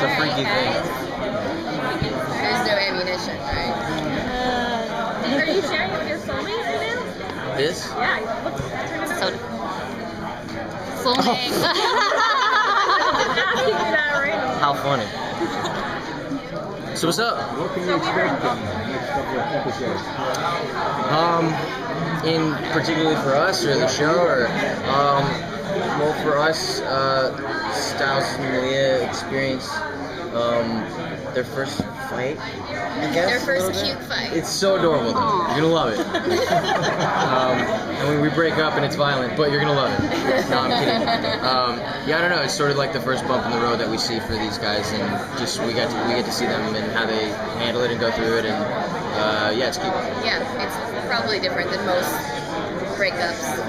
It's a freaky thing. There's no ammunition, right? Are you sharing it with your soulmate right now? This? Yeah. Turn it over. Soulmate. How funny. So what's up? What can you expect in the next couple of episodes? In particularly for us or the show, or well, for us, Styles and Malia experience their first fight, I guess. Their first cute fight. It's so adorable though. You're gonna love it. And when we break up and it's violent, but you're gonna love it. No, I'm kidding. Yeah, I don't know. It's sort of like the first bump in the road that we see for these guys, and just we get to see them and how they handle it and go through it, and yeah, it's cute. Yeah, it's probably different than most breakups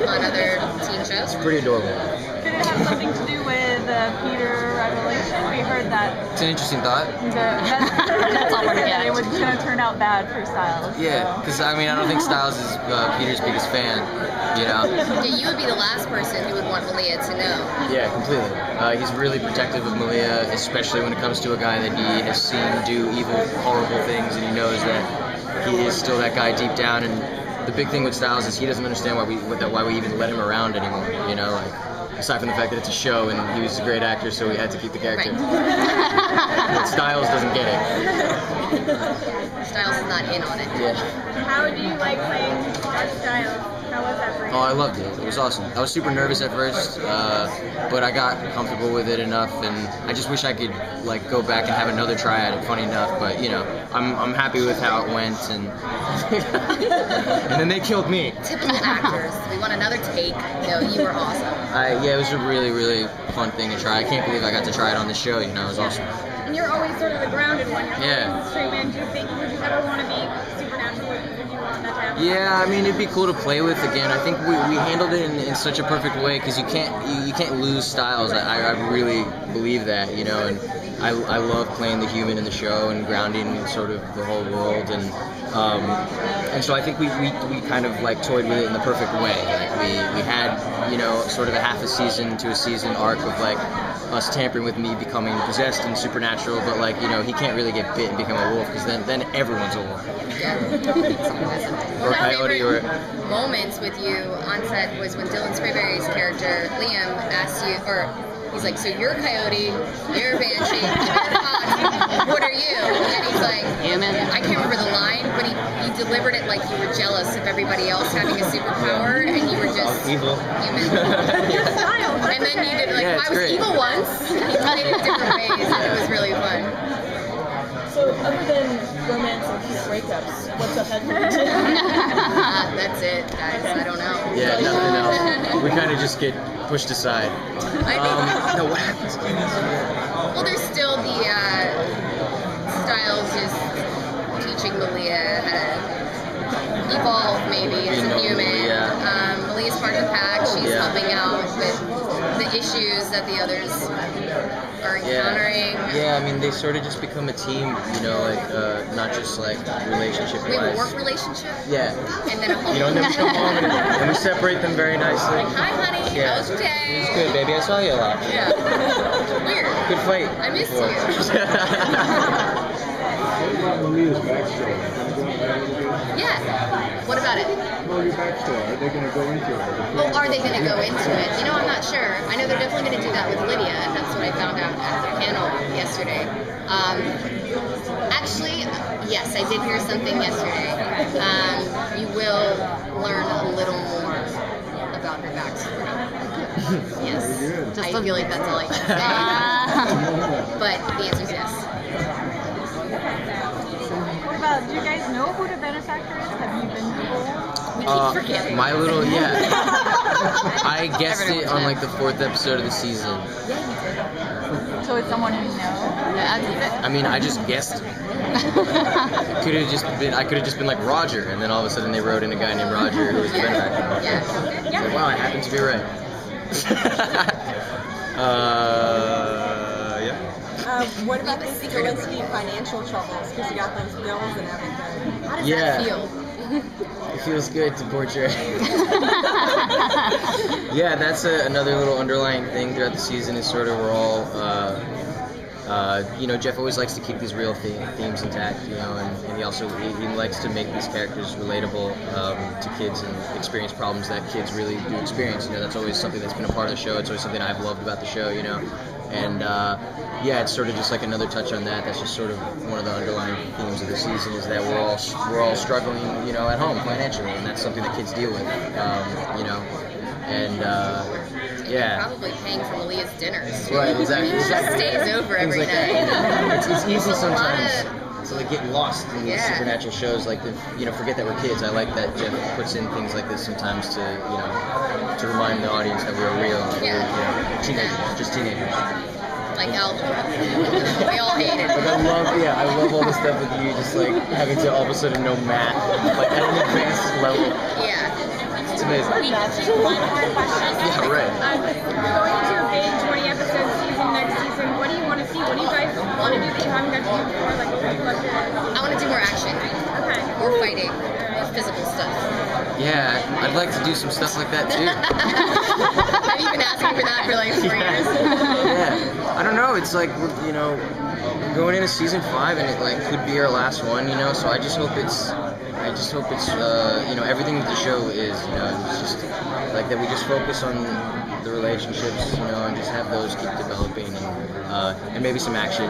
on other teen shows. It's pretty adorable. Could it have something to do with Peter revelation? We heard that It's an interesting thought. that's all we're getting. It was going to turn out bad for Styles. Yeah, because I mean, I don't think Styles is Peter's biggest fan, you know? Yeah, you would be the last person who would want Malia to know. Yeah, completely. He's really protective of Malia, especially when it comes to a guy that he has seen do evil, horrible things, and he knows that he is still that guy deep down. And the big thing with Styles is he doesn't understand why we even let him around anymore, you know? Like, aside from the fact that it's a show and he was a great actor, so we had to keep the character. Right. But Styles doesn't get it. Styles is not in on it. Yeah. How do you like playing as Styles? How was that for you? Oh, I loved it. It was awesome. I was super nervous at first, but I got comfortable with it enough, and I just wish I could like go back and have another try at it. Funny enough, but you know, I'm happy with how it went, and and then they killed me. Typical actors. We want another take. No, you were awesome. Yeah, it was a really, really fun thing to try. I can't believe I got to try it on the show. You know, it was awesome. And you're always sort of the grounded one. You're Yeah. always straight man. Do you think would you ever want to be supernatural? Would you want that to happen? Yeah, I mean, it'd be cool to play with again. I think we handled it in such a perfect way because you can't lose Styles. I really believe that, you know, and I love playing the human in the show and grounding sort of the whole world, and so I think we kind of like toyed with it in the perfect way. Like we had, you know, sort of a half a season to a season arc of like us tampering with me becoming possessed and supernatural, but like, you know, he can't really get bit and become a wolf because then everyone's a wolf. Yeah. Or coyote or moments with you on set was when Dylan Sprayberry's character Liam asked you, or he's like, so you're a coyote, you're a banshee, you're a fox, what are you? And he's like, Human. I can't remember the line, but he delivered it like you were jealous of everybody else having a superpower and you were just evil. human. Styles. And then you did like, Yeah, I it's was great. evil once. He played it different ways, and it was really fun. So, other than romance and cute breakups, what's up ahead for you? That's it, guys. I don't know. Yeah, nothing else. We kind of just get pushed aside. I think. No, what happens? Well, there's still the Styles just teaching Malia how to evolve, maybe as a human. Yeah. Malia's part of the pack. She's Yeah. helping out with the issues that the others are encountering. Yeah, I mean, they sort of just become a team, you know, like, not just like relationship-wise. We have a work relationship, Yeah. and then a home. You know, and then we come home and we separate them very nicely. Like, hi, honey. Yeah. How was your day? It's good, baby. I saw you a lot. Yeah. Weird. Good fight. I missed before. you. What about Malia's backstory? Yeah. What about it? Well, your backstory. Are they going to go into it? Oh, are they going to go into it? You know, I'm not sure. I know they're definitely going to do that with Lydia, and that's what I found out at the panel yesterday. Actually, yes, I did hear something yesterday. You will learn a little more about her backstory. Yes. I feel like that's all I can say. But the answer is yes. What about, do you guys know who the benefactor is? Have you been told? We keep forgetting. My little, yeah. I guessed it on like the 4th episode of the season. So it's someone you know? I mean, I just guessed. I could have just been like Roger, and then all of a sudden they wrote in a guy named Roger who was the benefactor. Yeah. Like, wow, I happen to be right. Yeah. What about the Zelensky financial troubles? Because you got those bills and everything. How does Yeah. that feel? It feels good to portray. Yeah, that's another little underlying thing throughout the season is sort of we're all You know, Jeff always likes to keep these real themes intact, you know, and he also he likes to make these characters relatable to kids and experience problems that kids really do experience. You know, that's always something that's been a part of the show. It's always something I've loved about the show, you know. And yeah, it's sort of just like another touch on that. That's just sort of one of the underlying themes of the season is that we're all struggling, you know, at home financially, and that's something that kids deal with, you know. And yeah, Probably paying for Malia's dinners. right, exactly. She just stays over every Things like night. that. It's easy It's a lot sometimes to like get lost in these Yeah. supernatural shows, like you know, forget that we're kids. I like that Jeff puts in things like this sometimes to, you know, to remind the audience that we're real, and Yeah. we're, you know, teenagers, just teenagers. Like algebra. We all hate it. Like I love all the stuff with you, just like having to all of a sudden know math, like at an advanced level. Yeah. It's amazing. We just one more question. Yeah, right. Going to a big 20-episode season next season, what do you want to see? What do you guys want to do that you haven't got to do before? Like, what would you love to I want to do more action, Okay. more fighting, more physical stuff. Yeah, I'd like to do some stuff like that too. Have you been asking for that for like 4 years? Yeah, I don't know. It's like you know, going into season 5 and it like could be our last one. You know, so I just hope it's you know, everything that the show is. You know, it's just like that we just focus on the relationships. You know, and just have those keep developing and maybe some action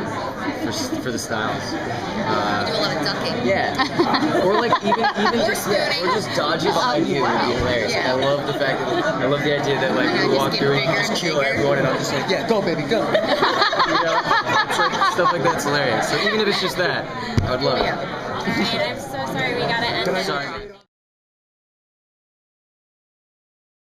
for the styles. Do a lot of ducking. Yeah, or like even Or just yeah, spooning. or just dodging behind you would be hilarious. Yeah. Like, I love the fact that I love the idea that like And I we just walk get through and bigger you just and kill bigger. everyone, and I'm just like, yeah, go baby, go. You know, it's like stuff like that's hilarious. So even if it's just that, I would love it. Yeah. Alright, I'm so sorry we gotta end it. Sorry.